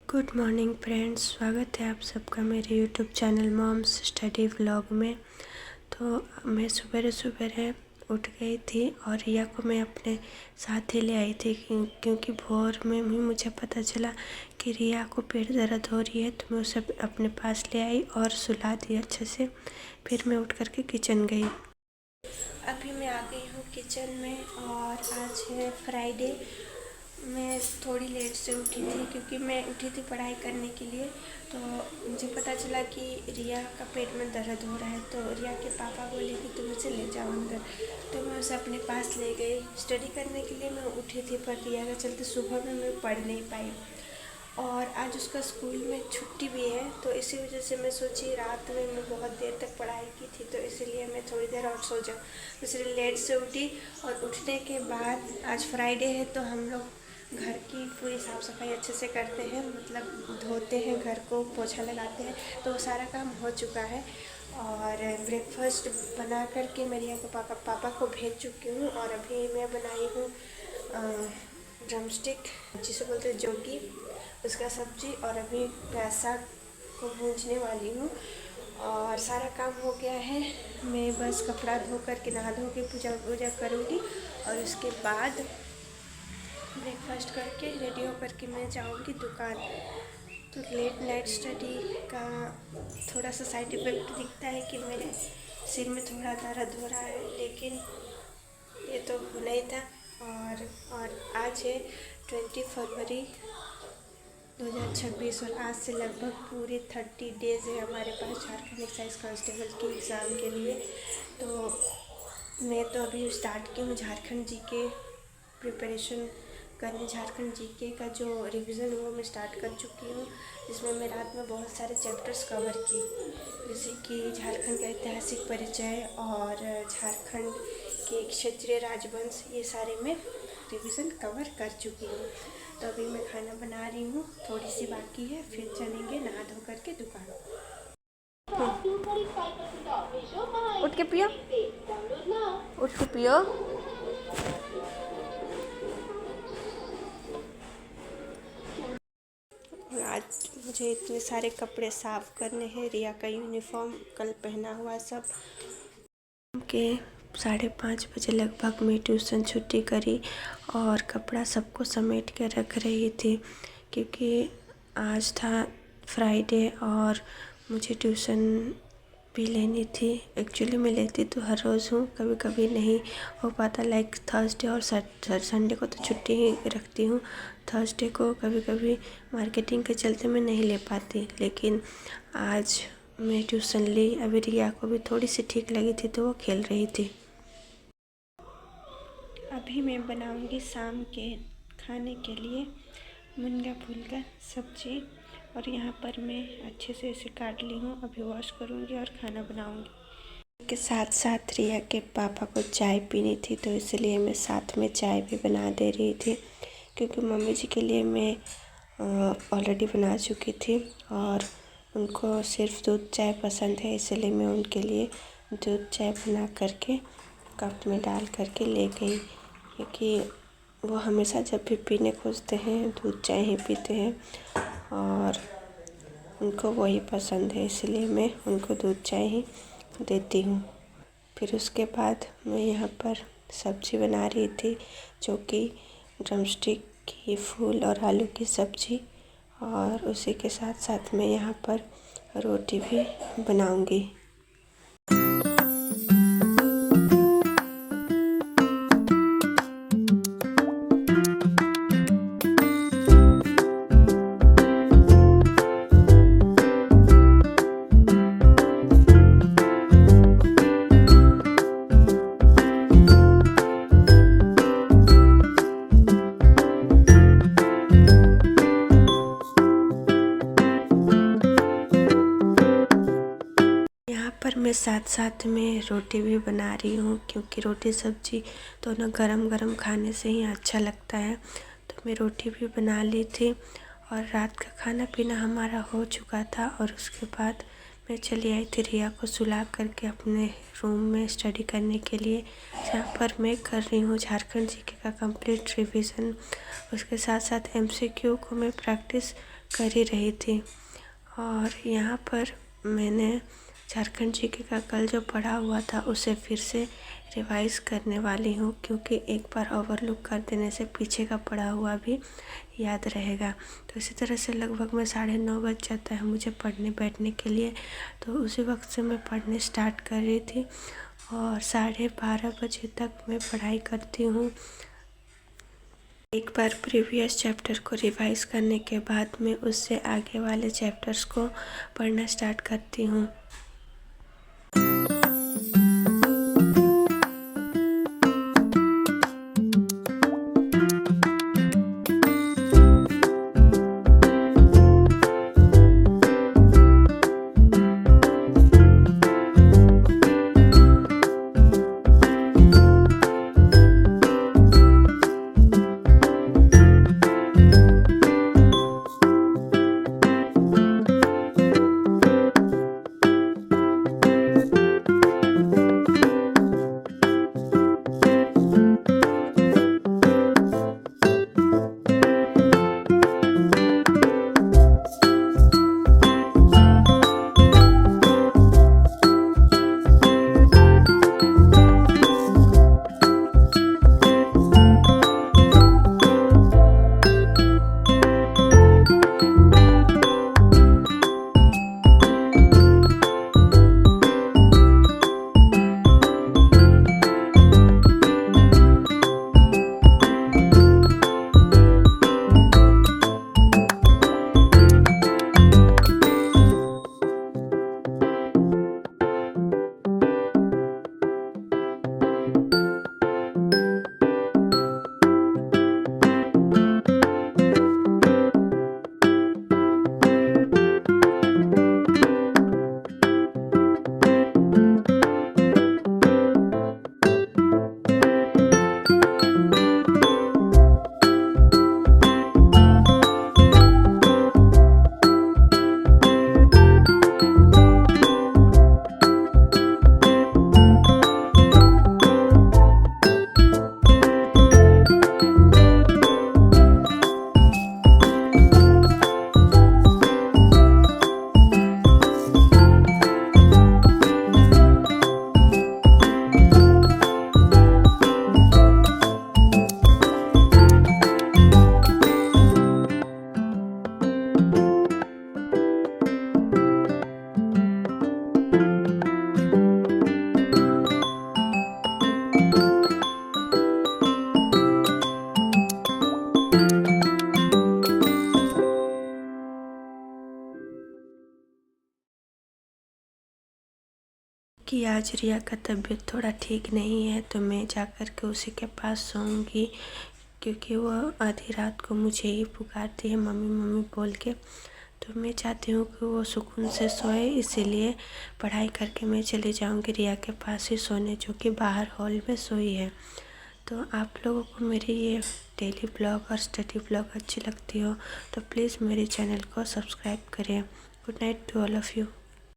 Good morning friends, स्वागत है आप सबका मेरे YouTube channel moms study vlog में। तो मैं सुबह उठ गई थी और रिया को मैं अपने साथ ही ले आई थी क्योंकि भोर में भी मुझे पता चला कि रिया को पेट दर्द हो रही है। तो मैं उसे अपने पास ले आई और सुला दी अच्छे से। फिर मैं उठ कर के किचन गई। अभी मैं आ गई हूँ किचन में और आज है फ्राइडे। मैं थोड़ी लेट से उठी थी क्योंकि मैं उठी थी पढ़ाई करने के लिए। तो मुझे पता चला कि रिया का पेट में दर्द हो रहा है। तो रिया के पापा बोले कि तुम उसे ले जाओ अंदर। तो मैं उसे अपने पास ले गई स्टडी करने के लिए। मैं उठी थी पर रिया के चलते सुबह में मैं पढ़ नहीं पाई और आज उसका स्कूल में छुट्टी भी है। तो इसी वजह से मैं सोची रात में मैं बहुत देर तक पढ़ाई की थी तो इसलिए मैं थोड़ी देर और सो जाऊँ। इसलिए लेट से उठी और उठने के बाद आज फ्राइडे है तो हम लोग घर की पूरी साफ़ सफाई अच्छे से करते हैं, मतलब धोते हैं घर को, पोछा लगाते हैं। तो सारा काम हो चुका है और ब्रेकफास्ट बना करके मैं रिया को पापा को भेज चुकी हूँ। और अभी मैं बनाई हूँ ड्रमस्टिक जिसे बोलते हैं जोगी, उसका सब्जी। और अभी पैसा को भूंजने वाली हूँ और सारा काम हो गया है। मैं बस कपड़ा धो करके नहा धो के पूजा करूँगी और उसके बाद ब्रेकफास्ट करके रेडी हो करके मैं जाऊँगी दुकान। तो लेट नाइट स्टडी का थोड़ा सा साइड इफ़ेक्ट दिखता है कि मेरे सिर में थोड़ा दर्द हो रहा है, लेकिन ये तो होना ही था। और आज है 20 फरवरी 2026 और आज से लगभग पूरे 30 डेज़ है हमारे पास झारखंड एक्साइज कांस्टेबल के एग्ज़ाम के लिए। तो मैं तो अभी स्टार्ट की हूँ झारखंड जीके प्रिपरेशन करने। झारखंड जीके का जो रिवीजन वो मैं स्टार्ट कर चुकी हूँ, जिसमें मैं रात में बहुत सारे चैप्टर्स कवर की, जैसे कि झारखंड का ऐतिहासिक परिचय और झारखंड के क्षत्रिय राजवंश, ये सारे मैं रिवीजन कवर कर चुकी हूँ। तो अभी मैं खाना बना रही हूँ, थोड़ी सी बाकी है, फिर चलेंगे नहा धो करके दुकान। उठ के पियो, उठ के पियो। आज मुझे इतने सारे कपड़े साफ़ करने हैं। रिया का यूनिफॉर्म कल पहना हुआ सब के 5:30 बजे लगभग मैं ट्यूशन छुट्टी करी और कपड़ा सबको समेट के रख रही थी क्योंकि आज था फ्राइडे और मुझे ट्यूशन भी लेनी थी। एक्चुअली मैं लेती तो हर रोज़ हूँ, कभी कभी नहीं हो पाता। लाइक थर्सडे और संडे को तो छुट्टी ही रखती हूँ। थर्सडे को कभी कभी मार्केटिंग के चलते मैं नहीं ले पाती, लेकिन आज मैं ट्यूशन ली। अभी रिया को भी थोड़ी सी ठीक लगी थी तो वो खेल रही थी। अभी मैं बनाऊंगी शाम के खाने के लिए मुनगा फूल का सब्जी और यहाँ पर मैं अच्छे से इसे काट ली हूँ। अभी वॉश करूँगी और खाना बनाऊँगी। के साथ साथ रिया के पापा को चाय पीनी थी तो इसलिए मैं साथ में चाय भी बना दे रही थी, क्योंकि मम्मी जी के लिए मैं ऑलरेडी बना चुकी थी और उनको सिर्फ दूध चाय पसंद है, इसलिए मैं उनके लिए दूध चाय बना करके कप में डाल करके ले गई, क्योंकि वो हमेशा जब भी पीने खोजते हैं दूध चाय ही पीते हैं और उनको वही पसंद है, इसलिए मैं उनको दूध चाय ही देती हूँ। फिर उसके बाद मैं यहाँ पर सब्ज़ी बना रही थी, जो कि ड्रमस्टिक की फूल और आलू की सब्ज़ी, और उसी के साथ साथ मैं यहाँ पर रोटी भी बनाऊँगी। पर मैं साथ साथ में रोटी भी बना रही हूँ, क्योंकि रोटी सब्ज़ी दोनों गरम गरम खाने से ही अच्छा लगता है। तो मैं रोटी भी बना ली थी और रात का खाना पीना हमारा हो चुका था। और उसके बाद मैं चली आई थी रिया को सुला करके अपने रूम में स्टडी करने के लिए, जहाँ पर मैं कर रही हूँ झारखंड जीके का कंप्लीट रिवीजन। उसके साथ साथ MCQ को मैं प्रैक्टिस कर ही रही थी। और यहाँ पर मैंने झारखंड जीके का कल जो पढ़ा हुआ था उसे फिर से रिवाइज करने वाली हूँ, क्योंकि एक बार ओवरलुक कर देने से पीछे का पढ़ा हुआ भी याद रहेगा। तो इसी तरह से लगभग में 9:30 बज जाता है मुझे पढ़ने बैठने के लिए। तो उसी वक्त से मैं पढ़ने स्टार्ट कर रही थी और 12:30 बजे तक मैं पढ़ाई करती हूँ। एक बार प्रीवियस चैप्टर को रिवाइज करने के बाद मैं उससे आगे वाले चैप्टर्स को पढ़ना स्टार्ट करती हूँ। कि आज रिया का तबीयत थोड़ा ठीक नहीं है, तो मैं जाकर के उसी के पास सोऊंगी, क्योंकि वो आधी रात को मुझे ही पुकारती है मम्मी मम्मी बोल के। तो मैं चाहती हूँ कि वो सुकून से सोए, इसीलिए पढ़ाई करके मैं चली जाऊँगी रिया के पास ही सोने, जो कि बाहर हॉल में सोई है। तो आप लोगों को मेरी ये डेली ब्लॉग और स्टडी ब्लॉग अच्छी लगती हो तो प्लीज़ मेरे चैनल को सब्सक्राइब करें। Good night to all of you.